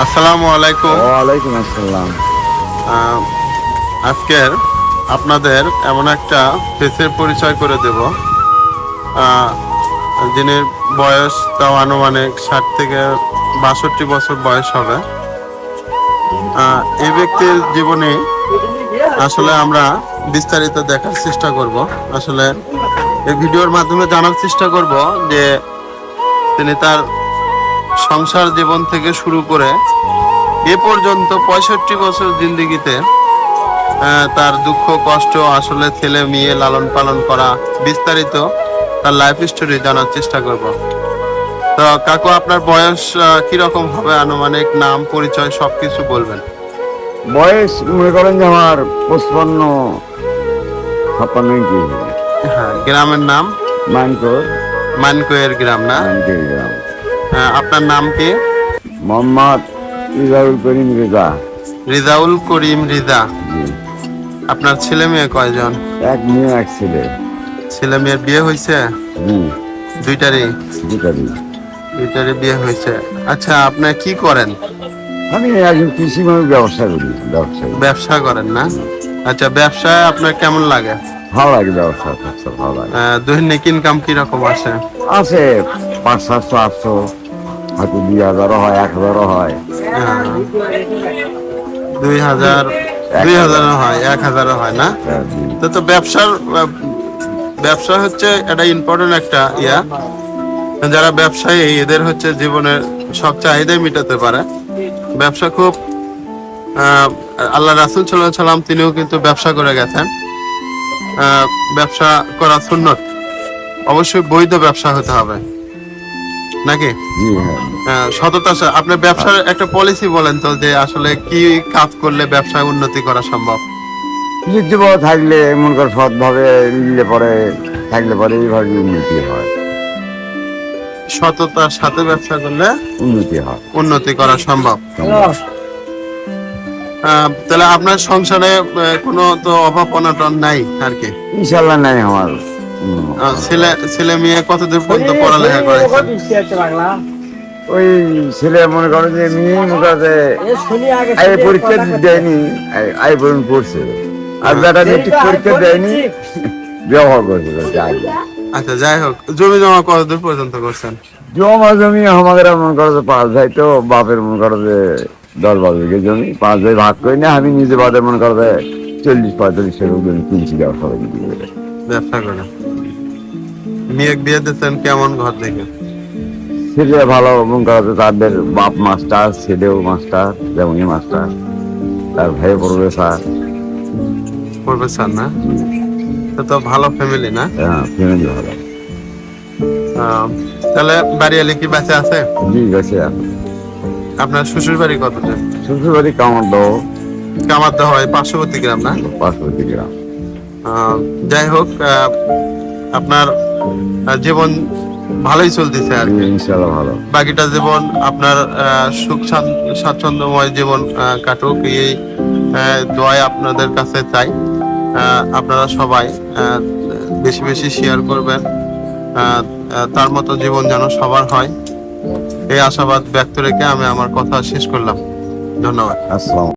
আসসালামু আলাইকুম। ওয়ালাইকুম আসসালাম। আহ, আজকের আপনাদের এমন একটা ফেসের পরিচয় করে দেব, আহ, যিনি বয়স তাও আনুমানিক 60 থেকে 62 বছর বয়স হবে। এই ব্যক্তির জীবনে আসলে আমরা বিস্তারিত দেখার চেষ্টা করব। আসলে এই ভিডিওর মাধ্যমে জানার চেষ্টা করব যে তিনি তার সংসার জীবন থেকে শুরু করে এ পর্যন্ত 65 বছর জিন্দেগিতে তার দুঃখ কষ্ট, আসলে ছেলে মেয়ে লালন পালন করা, বিস্তারিত তার লাইফ স্টোরি জানার চেষ্টা করব। তো কাকু, আপনার বয়স কিরকম হবে? আনুমানিক নাম, পরিচয় সবকিছু বলবেন। বয়স মনে করেন যে আমার 55-56 ইঞ্চি। হ্যাঁ, গ্রামের নাম মানকর। মানকোয়ের গ্রাম না? মানকর গ্রাম। আপনার নাম কি? মোহাম্মদ রিজাউল করিম রেজা। রিজাউল করিম রিজা। জি। আপনার ছেলে মেয়ে কয়জন? এক মেয়ে এক ছেলে। ছেলে মেয়ের বিয়ে হয়েছে? জি। দুইটারই? দুইটারই বিয়ে হয়েছে। আচ্ছা, আপনি কি করেন? আমি একজন কৃষি ব্যবসা করি। ব্যবসা করেন না? আচ্ছা, ব্যবসায় আপনার কেমন লাগে? ভালো লাগে, ব্যবসা ভালো লাগে। দৈনিক ইনকাম কিরকম আসে? আছে 500-700, হয়তো 2000 হয়, 1000 হয়। 2000 হয়, 1000 হয় না? তো ব্যবসা হচ্ছে এটা ইম্পর্টেন্ট একটা যারা ব্যবসায়ী এদের হচ্ছে জীবনের সব চাহিদাই মেটাতে পারে। ব্যবসা খুব আল্লাহ রাসূল সাল্লাল্লাহু আলাইহি ওয়াসাল্লাম তিনিও কিন্তু ব্যবসা করে গেছেন। ব্যবসা করা সুন্নত, অবশ্যই বৈধ ব্যবসা হতে হবে নাকি? সততা। আপনার ব্যবসার একটা পলিসি বলেন তো, যে আসলে কি কাজ করলে ব্যবসায় উন্নতি করা সম্ভব? জীব থাকলে মনে কর সৎভাবে নিলে পরে থাকলে পরে এইভাবে উন্নতি হয়। সততার সাথে ব্যবসা করলে উন্নতি করা সম্ভব। তাহলে আপনার সংসারে কোনো তো অভাব অনটন নাই আর কি? ইনশাল্লাহ নাই আমার। ছেলে মেয়ে কতদূর পর্যন্ত পড়ালেখা করেছে? ওই ছেলে মনে করো যে মেয়ে মনে করো যে পরীক্ষা দেয়নি, আই পর্যন্ত পড়ছে। আর বেটা মেট্রিক পরীক্ষা দেয়নি, ব্যবহার করছে। আচ্ছা, যাই হোক, জমি জমা কতদূর পর্যন্ত করছেন? জমি আমাদের মনে করো যে 5 ভাই, তো বাপের মনে করো যে 10-12 বিঘে জমি, 5 ভাই ভাগ করি না। আমি নিজে বাদে মনে করো যে 40-45 জমি কিনছি ব্যবসা করে। মেয়ে বিয়ে দিচ্ছেন কেমন ঘর দেখে? ছেলে ভালো মনে করো যে তাদের বাপ মাস্টার, ছেলেও মাস্টার, যেমনই মাস্টার। তার ভাই প্রফেসর না? তো ভালো ফ্যামিলি না? হ্যাঁ, ফ্যামিলি ভালো। তাহলে বাড়িয়ালি কি বাচ্চা আছে? জি, বেঁচে আছে। আপনার শ্বশুর বাড়ি কতটা? শ্বশুর বাড়ি কামারদহ হয়, পার্শ্ববর্তী গ্রাম না? পার্শ্ববর্তী গ্রাম। যাই হোক, আপনার জীবন ভালোই চলতেছে আর কি? ইনশাআল্লাহ ভালো। বাকিটা জীবন আপনার সুখ স্বাচ্ছন্দ্যময় জীবন কাটুক, এই দোয়াই আপনাদের কাছে চাই। আপনারা সবাই বেশি বেশি শেয়ার করবেন, তার মতো জীবন যেন সবার হয়, এই আশাবাদ ব্যক্ত রেখে আমি আমার কথা শেষ করলাম। ধন্যবাদ। আসসালাম।